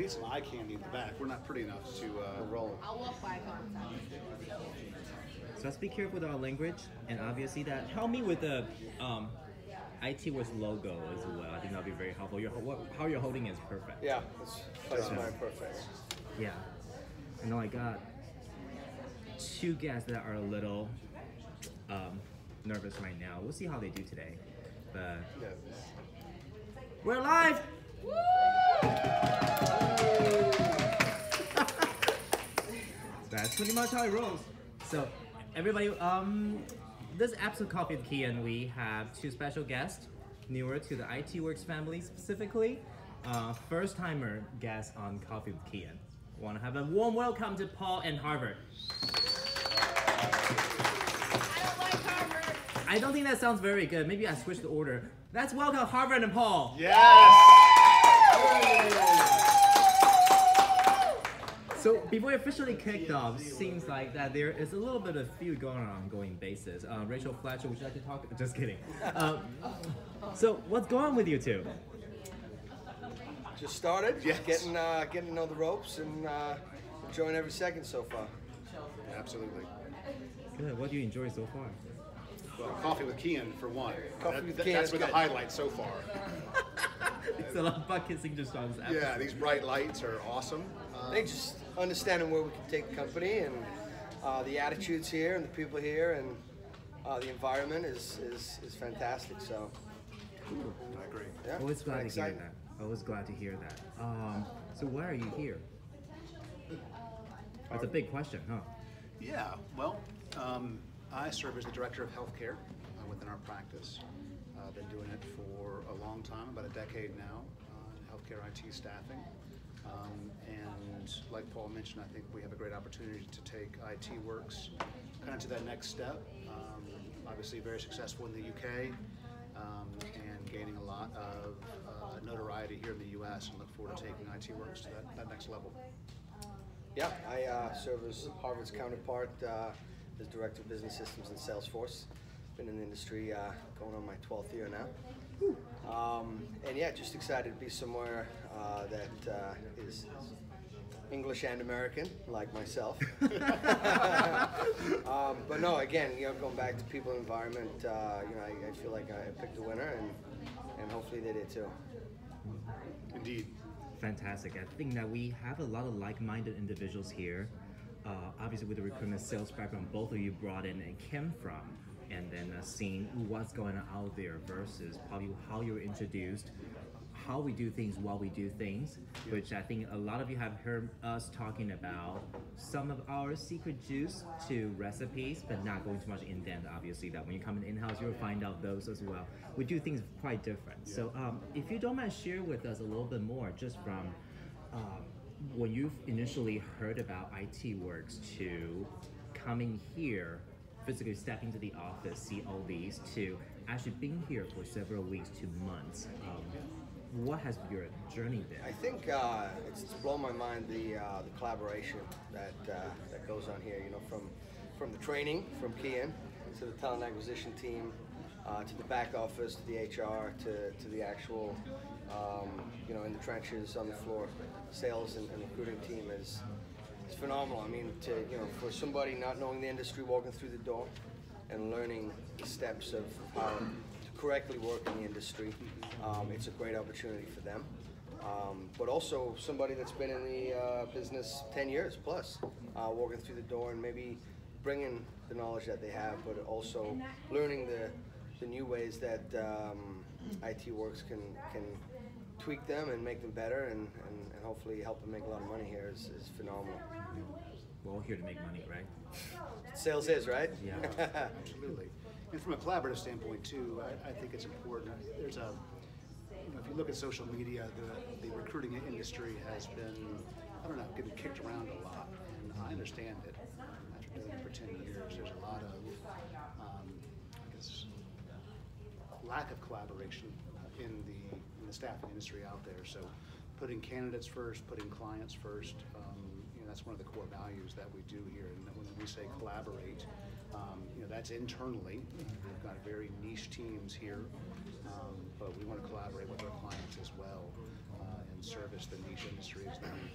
need some eye candy in the back. We're not pretty enough to roll. I'll walk by a couple times. So let's be careful with our language, and obviously that help me with the IT Works logo as well. I think that'll be very helpful. How you're holding it is perfect. Yeah, that's my perfect. Yeah. I know I got two guests that are a little nervous right now. We'll see how they do today. But Yeah. we're live! That's pretty much how it rolls. So everybody, this episode of Coffee with Kyan, we have two special guests, newer to the IT Works family specifically. First-timer guests on Coffee with Kyan. Want to have a warm welcome to Paul and Harvard. I don't like Harvard. I don't think that sounds very good. Maybe I switched the order. Let's welcome Harvard and Paul. Yes! So before we officially kicked off, seems like that there is a little bit of feud going on an ongoing basis. Rachel Fletcher, would you like to talk? Just kidding. So what's going on with you two? Just started, Yes. getting to know the ropes and enjoying every second so far. Absolutely. Good. What do you enjoy so far? Well, Coffee with Kyan for one. Coffee with Kyan That's is been the good. highlight so far. It's a lot of butt kissing just on this episode. Yeah, these bright lights are awesome. I think just understanding where we can take the company and the attitudes here and the people here and the environment is fantastic. So I agree. yeah, Always glad to hear exciting. that. Always glad to hear that. So why are you here? That's a big question, huh? Yeah, well, I serve as the Director of Healthcare within our practice. I've been doing it for a long time, about a decade now, healthcare IT staffing. And like Paul mentioned, I think we have a great opportunity to take IT Works kind of to that next step. Obviously very successful in the UK and gaining a lot of notoriety here in the US, and look forward to taking IT Works to that next level. Yeah, I serve as Harvard's counterpart as Director of Business Systems and Salesforce. Been in the industry going on my 12th year now. And yeah, just excited to be somewhere that is English and American, like myself. But no, again, going back to people and environment, I feel like I picked a winner, and hopefully they did too. Indeed. Fantastic. I think that we have a lot of like-minded individuals here. Obviously with the recruitment sales background both of you brought in and came from, and then seeing what's going on out there versus probably how you were introduced, how we do things while we do things, which I think a lot of you have heard us talking about some of our secret juice to recipes, but not going too much in depth. Obviously that when you come in-house, you'll find out those as well. We do things quite different. Yeah. So if you don't mind, share with us a little bit more just from when you initially heard about IT Works to coming here, physically stepping to the office, see all these, to actually being here for several weeks to months. What has your journey been? I think it's blown my mind the collaboration that goes on here. From the training from Kyan to the talent acquisition team, to the back office, to the HR, to the actual in the trenches on the floor, sales and recruiting team is phenomenal. I mean, for somebody not knowing the industry, walking through the door and learning the steps of how to correctly work in the industry, it's a great opportunity for them. But also somebody that's been in the business 10 years plus, walking through the door and maybe bringing the knowledge that they have, but also learning the new ways that IT Works can tweak them and make them better, and hopefully help them make a lot of money here is phenomenal. We're all here to make money, right? Sales is, right? Yeah. Absolutely. And from a collaborative standpoint too, I think it's important. There's a, if you look at social media, the recruiting industry has been, I don't know, getting kicked around a lot, and I understand it. After doing it for 10 years, there's a lot of, I guess, lack of collaboration in the staffing industry out there. So, putting candidates first, putting clients first. That's one of the core values that we do here. And when we say collaborate, that's internally. We've got very niche teams here, but we want to collaborate with our clients as well and service the niche industries that we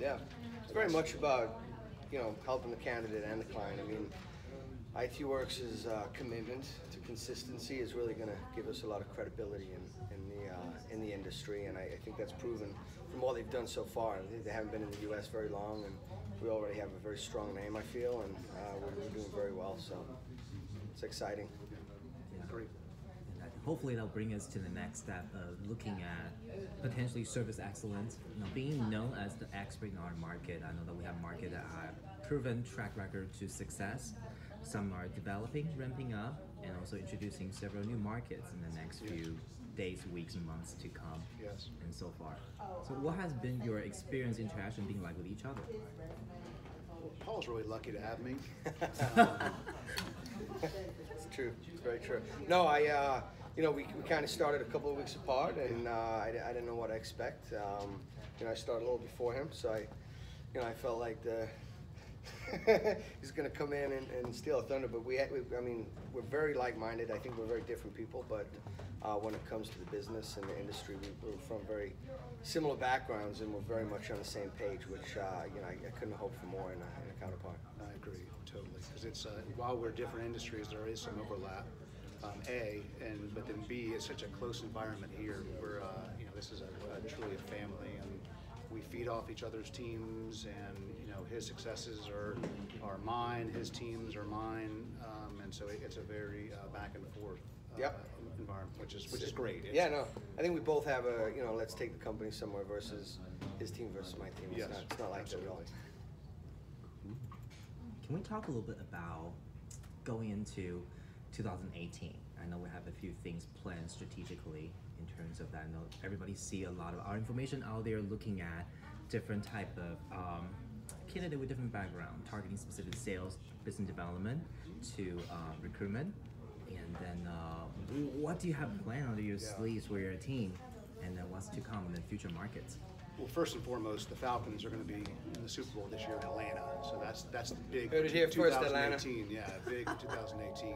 Yeah, it's very much about, you know, helping the candidate and the client. I mean, IT Works' commitment to consistency is really going to give us a lot of credibility in the industry, and I think that's proven from all they've done so far. They haven't been in the U.S. very long, and we already have a very strong name, I feel, and we're doing very well. So it's exciting. Great. Hopefully that'll bring us to the next step of looking at potentially service excellence. You know, being known as the expert in our market, I know that we have market that have proven track record to success. Some are developing, ramping up, and also introducing several new markets in the next few days, weeks, and months to come. Yes. And so far. So what has been your experience interaction being like with each other? Well, Paul's really lucky to have me. It's true. It's very true. No, you know, we kind of started a couple of weeks apart, and I didn't know what to expect. You know, I started a little before him, so I felt like he's going to come in and steal a thunder. But I mean, we're very like-minded. I think we're very different people, but when it comes to the business and the industry, we're from very similar backgrounds, and we're very much on the same page, which you know, I couldn't hope for more in a counterpart. I agree totally, because it's while we're different industries, there is some overlap. But then B, it's such a close environment here. We're you know, this is truly a family, and we feed off each other's teams, and you know, his successes are mine, his teams are mine, and so it's a very back and forth environment, which is great. Yeah, no, I think we both have a, you know, let's take the company somewhere versus his team versus my team. Yes, It's not like that at all. Can we talk a little bit about going into 2018? I know we have a few things planned strategically in terms of that. I know everybody see a lot of our information out there looking at different type of candidate with different background, targeting specific sales, business development to recruitment. And then what do you have planned under your sleeves for your team? And then what's to come in the future markets? Well, first and foremost, the Falcons are going to be in the Super Bowl this year in Atlanta, so that's the big. Heard it here first, Atlanta. Yeah, big 2018.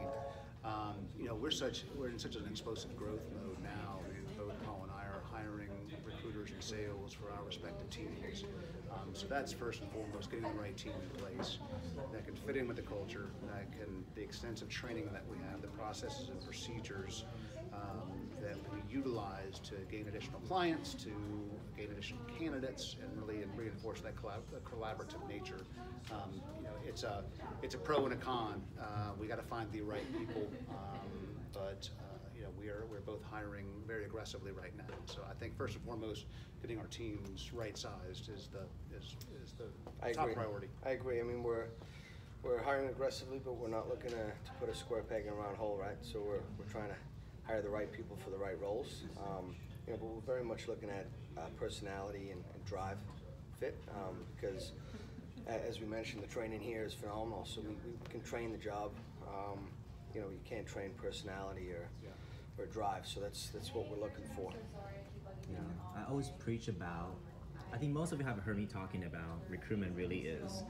You know, we're in such an explosive growth mode now. I mean, both Paul and I are hiring recruiters and sales for our respective teams. So that's first and foremost, getting the right team in place that can fit in with the culture, the extensive training that we have, the processes and procedures that we utilize to gain additional clients, to gain additional candidates, and really reinforce that collaborative nature. You know, it's a pro and a con. We got to find the right people, but you know, we're both hiring very aggressively right now. So I think first and foremost, getting our teams right sized is the top priority. I agree. I mean, we're hiring aggressively, but we're not looking to put a square peg in a round hole, right? So we're trying to hire the right people for the right roles. You know, but we're very much looking at personality and drive fit, because as we mentioned, the training here is phenomenal. So we can train the job. You know, you can't train personality or drive. So that's what we're looking for. Yeah, I always preach about, I think most of you have heard me talking about recruitment really is.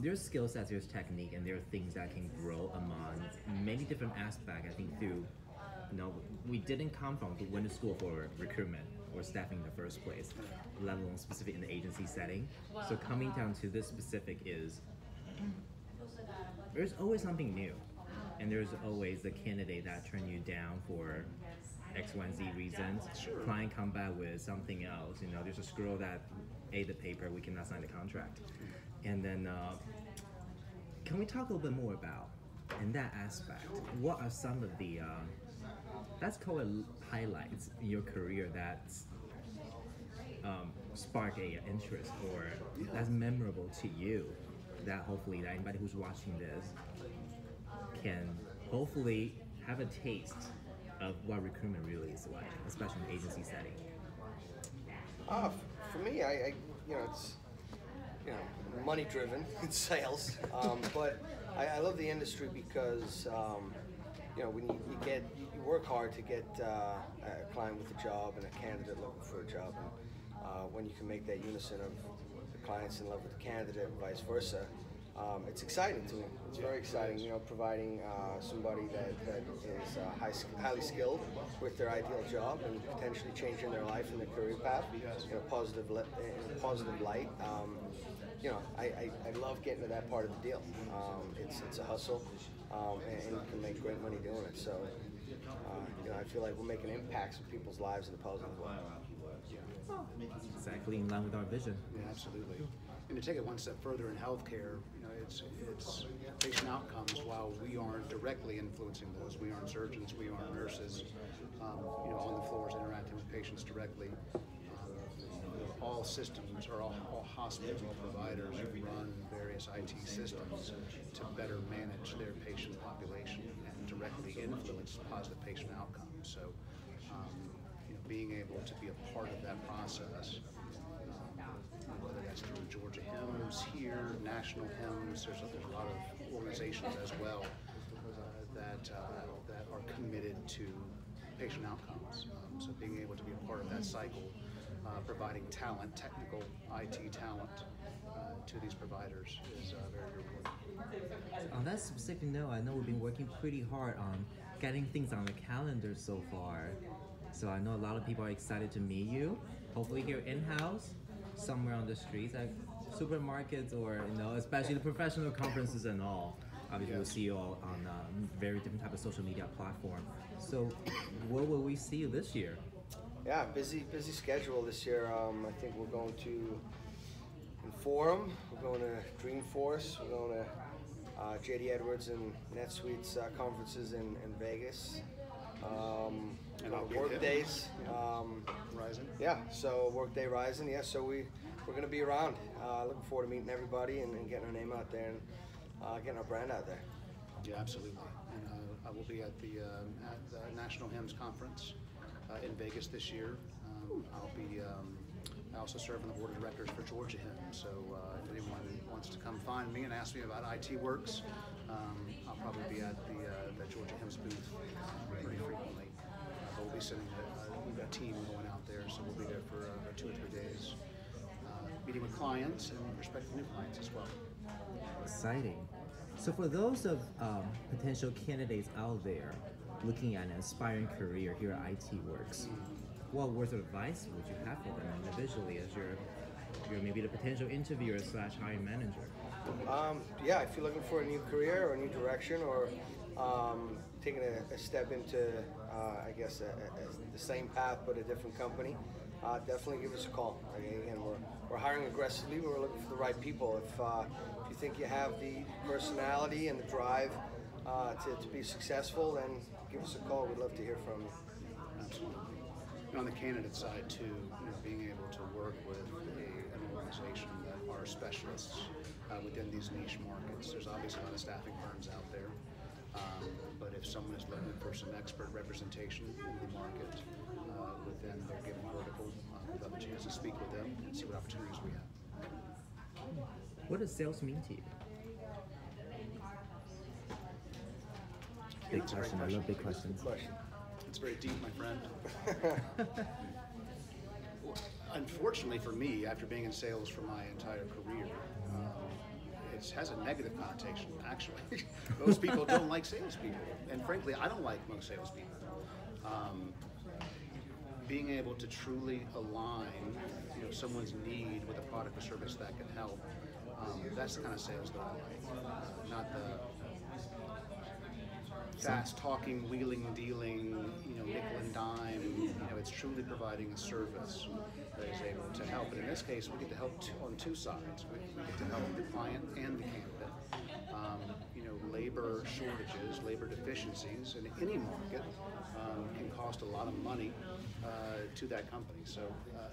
There's skill sets, there's technique, and there are things that can grow among many different aspects. I think through, you know, we didn't come from to went to school for recruitment or staffing in the first place, let alone specific in the agency setting. So coming down to this specific is, there's always something new. And there's always the candidate that turned you down for X, Y, and Z reasons. Sure. Client come back with something else. You know, there's a scroll that ate the paper, we cannot sign the contract. And then, can we talk a little bit more about, in that aspect, what are some of the, let's call it highlights in your career that's spark a interest or that's memorable to you, that hopefully that anybody who's watching this can hopefully have a taste of what recruitment really is like, especially in the agency setting? For me, I you know, it's, you know, money driven. It's sales, but I love the industry because you know, when you work hard to get a client with a job and a candidate looking for a job, and when you can make that unison of the clients in love with the candidate and vice versa, it's exciting to me. It's very exciting, you know, providing somebody that is highly skilled with their ideal job and potentially changing their life and their career path in a positive light. You know, I love getting to that part of the deal. It's a hustle, and you can make great money doing it. So, you know, I feel like we're making impacts in people's lives in a positive way. Exactly in line with our vision. Yeah, absolutely. And to take it one step further in healthcare, you know, it's patient outcomes. While we aren't directly influencing those, we aren't surgeons, we aren't nurses, you know, on the floors interacting with patients directly. All systems or all hospitals, all providers run various IT systems to better manage their patient population and directly influence positive patient outcomes. So, you know, being able to be a part of that process, whether that's through Georgia Hymns here, National Hymns, there's a lot of organizations as well that are committed to patient outcomes. So being able to be a part of that cycle, providing talent, technical IT talent to these providers is very, very important. On that specific note, I know we've been working pretty hard on getting things on the calendar so far. So I know a lot of people are excited to meet you. Hopefully here in-house, somewhere on the streets, like supermarkets, or you know, especially the professional conferences and all. Obviously, we'll see you all on very different type of social media platform. So, where will we see you this year? Yeah, busy schedule this year. I think we're going to Forum, we're going to Dreamforce, we're going to JD Edwards and NetSuite's conferences in Vegas. And I'll be Workdays. Rising. Yeah, so Workday Rising. Yeah, so we're going to be around. Looking forward to meeting everybody and getting our name out there and getting our brand out there. Yeah, absolutely. And I will be at the National Hymns Conference in Vegas this year. I also serve on the board of directors for Georgia Hymns. So if anyone wants to come find me and ask me about IT Works, I'll probably be at the Georgia Hymns booth pretty frequently. We'll be sending we've got a team going out there, so we'll be there for 2 or 3 days, meeting with clients and prospective new clients as well. Exciting. So for those of potential candidates out there looking at an aspiring career here at IT Works, what words of advice would you have for them individually as you're maybe the potential interviewer / hiring manager? Yeah, if you're looking for a new career or a new direction, or taking a step into, I guess, the same path but a different company, definitely give us a call. Again, we're hiring aggressively. We're looking for the right people. If you think you have the personality and the drive to be successful, then give us a call. We'd love to hear from you. Absolutely. And on the candidate side too, you know, being able to work with an organization that are specialists within these niche markets. There's obviously a lot of staffing firms out there, but if someone is looking for some expert representation in the market within their given vertical, we'd love a chance to speak with them and see what opportunities we have. What does sales mean to you? Big That's a great question. I love big questions. Good question. It's very deep, my friend. Unfortunately for me, after being in sales for my entire career, it has a negative connotation, actually. Most people don't like salespeople, and frankly, I don't like most salespeople. Being able to truly align, you know, someone's need with a product or service that can help, that's the kind of sales that I like. Not the fast talking, wheeling, dealing, you know, nickel and dime. You know, it's truly providing a service that is able to help. And in this case, we get to help on 2 sides. We get to help the client and the candidate. You know, labor shortages, labor deficiencies in any market can cost a lot of money to that company. So,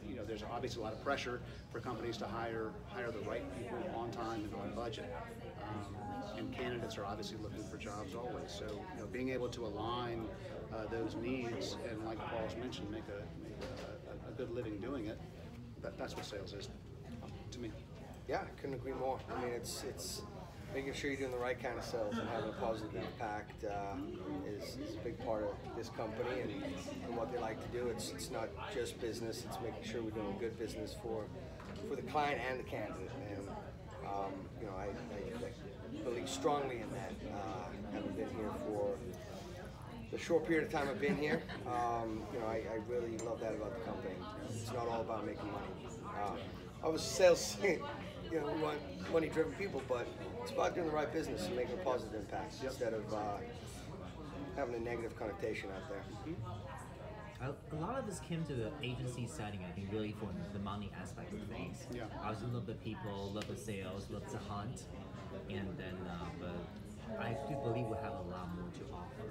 you know, there's obviously a lot of pressure for companies to hire the right people on time and on budget. And candidates are obviously looking for jobs always. So, you know, being able to align those needs and, like Paul's mentioned, make a good living doing it, that's what sales is to me. Yeah, I couldn't agree more. I mean, it's making sure you're doing the right kind of sales and having a positive impact is a big part of this company and what they like to do. It's not just business, it's making sure we're doing good business for the client and the candidate. And I believe strongly in that. Having been here for the short period of time I've been here, I really love that about the company. It's not all about making money. Obviously, sales, we want money-driven people, but it's about doing the right business and making a positive impact instead of having a negative connotation out there. A lot of this came to the agency setting, I think, really for the money aspect of things. Yeah. Obviously, love the people, love the sales, love the hunt, and then, but I do believe we have a lot more to offer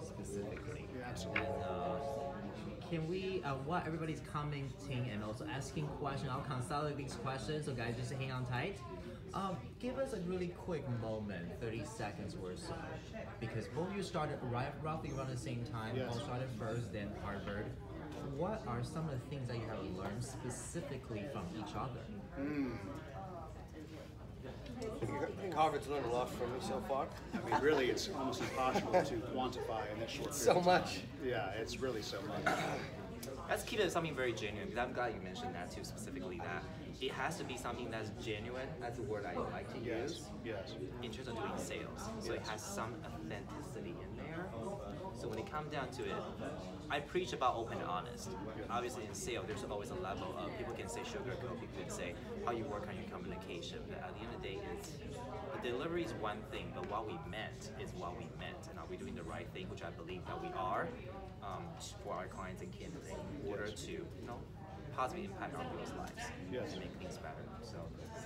specifically. Yeah, absolutely. And can we, while everybody's commenting and also asking questions, I'll consolidate these questions, so guys, just hang on tight. Give us a really quick moment, 30 seconds or so, because both of you started roughly around the same time. Yes. Both started first, then Harvard. What are some of the things that you have learned specifically from each other? I think Harvard's learned a lot from me so far. I mean, really, it's almost impossible to quantify in this short period So of time. much. Yeah, it's really so much. Let's keep it something very genuine, because I'm glad you mentioned that too, specifically that it has to be something that's genuine. That's a word I like to use Yes. in terms of doing sales. So it has some authenticity in there. So when it comes down to it, I preach about open and honest. Obviously in sales, there's always a level of, people can say sugarcoat, people can say how you work on your communication, but at the end of the day, the delivery is one thing, but what we meant is what we meant, and are we doing the right thing, which I believe that we are, for our clients and candidates in order to, positively impact our people's lives and make things better. So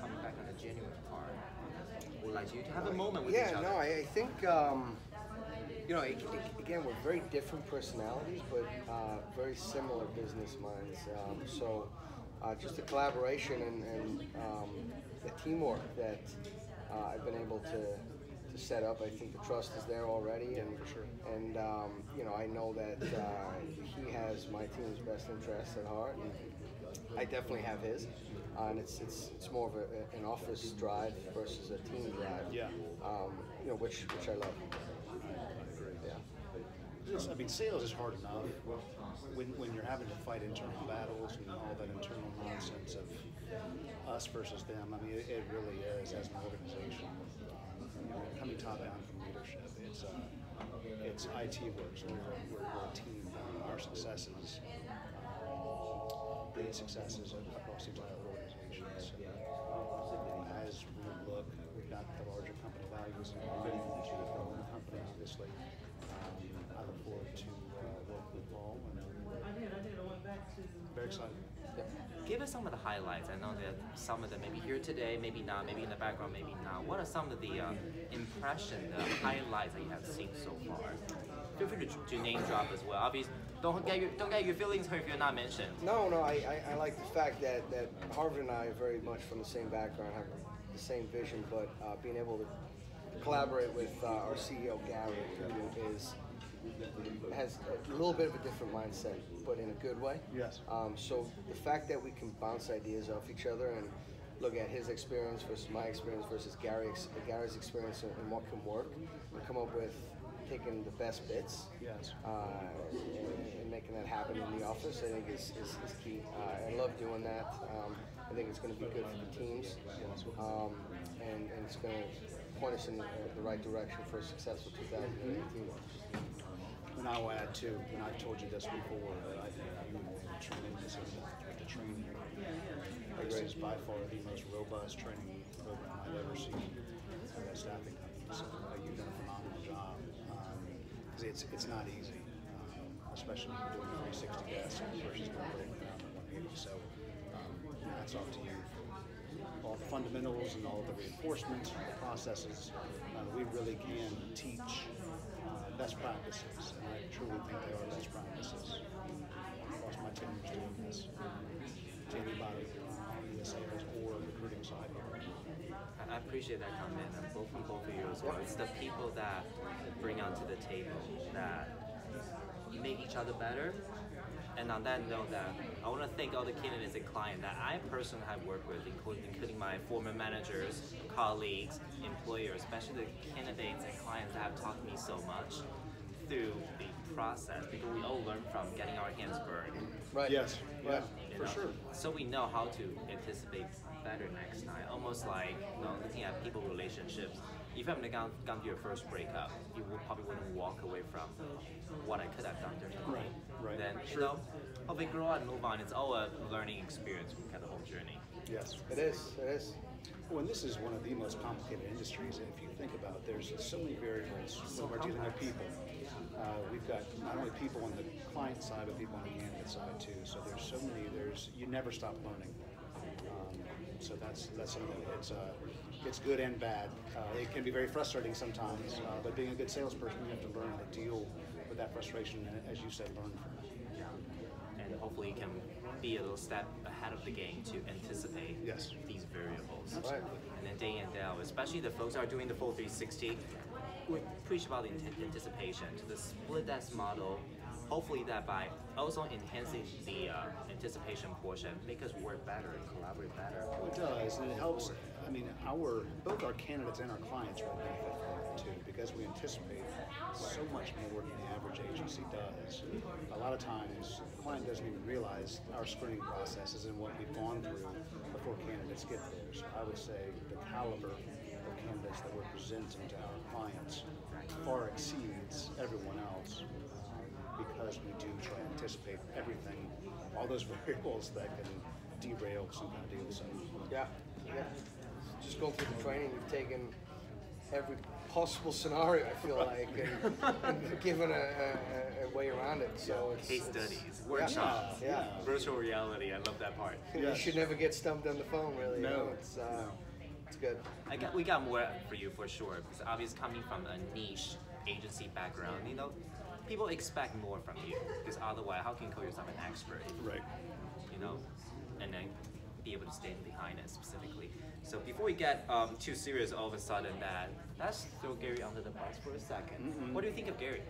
coming back on the genuine part, we'd like you to have a moment with each other. Yeah, no, I think, again, we're very different personalities, but very similar business minds. So just the collaboration and the teamwork that I've been able to set up. I think the trust is there already, and I know that he has my team's best interests at heart, and I definitely have his. And it's more of an office drive versus a team drive. Yeah. Which I love. I mean, sales is hard enough when you're having to fight internal battles and all that internal nonsense of us versus them. I mean, it really is, as an organization. Coming top down from leadership, it's IT works. We're a team. Our successes, the successes across the entire organization. So, as we look, we've got the larger company values and we're ready to grow in the company, obviously. I look forward to work with Paul, and very excited. Give us some of the highlights. I know that some of them maybe here today, maybe not, maybe in the background, maybe not. What are some of the impression, the highlights that you have seen so far? Feel free to name drop as well. Obviously, don't get your feelings hurt if you're not mentioned. No, I like the fact that Harvard and I are very much from the same background, have the same vision, but being able to collaborate with our CEO Gary, who has a little bit of a different mindset, but in a good way. Yes. So the fact that we can bounce ideas off each other and look at his experience versus my experience versus Gary's experience and what can work, and come up with taking the best bits, Yes. and making that happen in the office, I think is key. I love doing that. I think it's going to be good for the teams, and it's going to point us in the right direction for a successful 2018. And I will add too, and I've told you this before, but I think the training. This is by far the most robust training program I've ever seen at a staffing company. So you've done a phenomenal job, because it's not easy, especially when you're doing 360 desks versus breaking down to 180. So hats off to you for all the fundamentals and all the reinforcements, the processes. We really can teach best practices, and I truly think they are best practices. Across my 10 years doing this, to anybody in the sales or recruiting side. I appreciate that comment, and both of you as well. It's the people that bring onto the table that make each other better. And on that note, that I want to thank all the candidates and clients that I personally have worked with, including my former managers, colleagues, employers, especially the candidates and clients that have taught me so much. through the process because we all learn from getting our hands burned. Right. Yes, yeah, You for know? sure. So we know how to anticipate better next time. Almost like looking at people relationships. If you haven't gone through your first breakup, you probably wouldn't walk away from what I could have done differently. Right. Then Sure. hopefully grow out and move on. It's all a learning experience from kind of the whole journey. Yes. It is. It is. Well, and this is one of the most complicated industries. If you think about, there's so many variables when we're dealing with people. We've got not only people on the client side, but people on the candidate side too. So there's so many. You never stop learning. So that's something that it's good and bad. It can be very frustrating sometimes, but being a good salesperson, you have to learn how to deal with that frustration, and as you said, learn from it. And hopefully you can be a little step ahead of the game to anticipate Yes. these variables. Right. And then day in, day out, especially the folks who are doing the full 360, we preach about the anticipation, to the split desk model. Hopefully that by also enhancing the anticipation portion, make us work better and collaborate better. It does, and it helps. I mean, both our candidates and our clients will benefit from it too, because we anticipate so much more than the average agency does. A lot of times, the client doesn't even realize our screening processes and what we've gone through before candidates get there. So I would say the caliber of candidates that we're presenting to our clients far exceeds everyone else, because we do try to anticipate everything, all those variables that can derail some kind of deal. So Yeah. Just going through the training, you've taken every possible scenario, I feel like, and given a way around it. So it's Case it's- studies, workshops, Yeah. virtual reality. I love that part. You Yes. should never get stumped on the phone, really. No. You know? It's good. We got more for you for sure. Because obviously coming from a niche agency background, people expect more from you. Because otherwise, how can you call yourself an expert? right. And then be able to stand behind it specifically. So before we get too serious, all of a sudden, let's throw Gary under the bus for a 2nd. What do you think of Gary?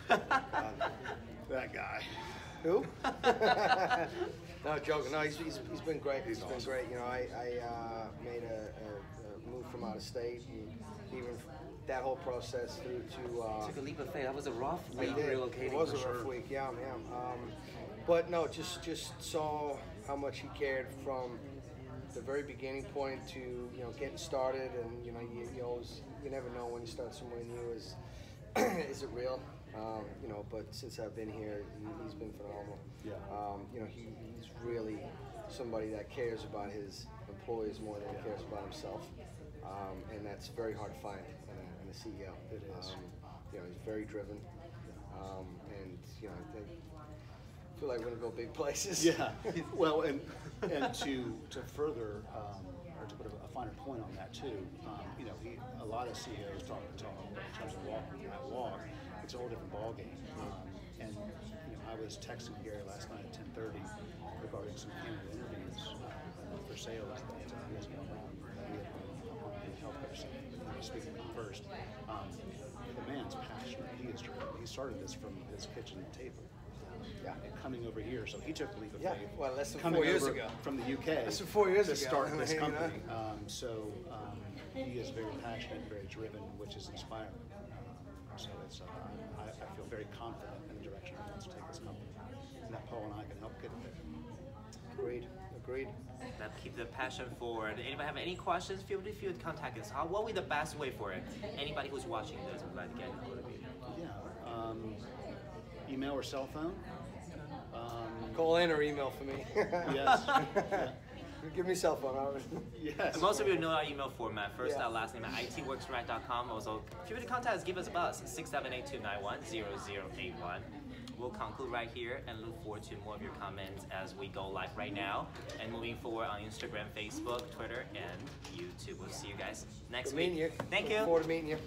That guy. Who? No, joking. No, he's been great. He's been great. I made a move from out of state, and even that whole process through to. Took a leap of faith. That was a rough I week did. relocating. It was for a rough sure. week. Yeah. But no, just saw how much he cared from the very beginning point to getting started, and you never know when you start somewhere new is it real. But since I've been here, he's been phenomenal. Yeah. He's really somebody that cares about his employees more than he cares about himself, and that's very hard to find in a CEO. It is. He's very driven, and I feel like we're gonna go big places. Yeah. Well, and to further or to put a finer point on that too, a lot of CEOs talk, but in terms of walking that walk, it's a whole different ballgame. And I was texting Gary last night at 10:30 regarding some candidate interviews for sales that he has going on. We had on the healthcare side. Speaking of him first, the man's passionate. He is driven. He started this from his kitchen table. And coming over here, so he took the leap of faith. Well, less than coming 4 years over ago. from the UK. Less than 4 years to ago. start this You know? company. He is very passionate, very driven, which is inspiring. So it's I feel very confident in the direction he wants to take this company, and that Paul and I can help get it there. Agreed. That keep the passion forward. Anybody have any questions? Feel free to contact us. What would be the best way for it? Anybody who's watching this would like to get a hold of you. Yeah. Email or cell phone. Call in or email for me. Yes. Yeah. Give me a cell phone. Yes. And most of you know our email format. First Yeah. last name at itworksright.com. Also, feel free to contact us. Give us a buzz. 678-291-0081. We'll conclude right here and look forward to more of your comments as we go live right now and moving forward on Instagram, Facebook, Twitter, and YouTube. We'll see you guys next Good meeting week. you. Thank Look you. forward to meeting you.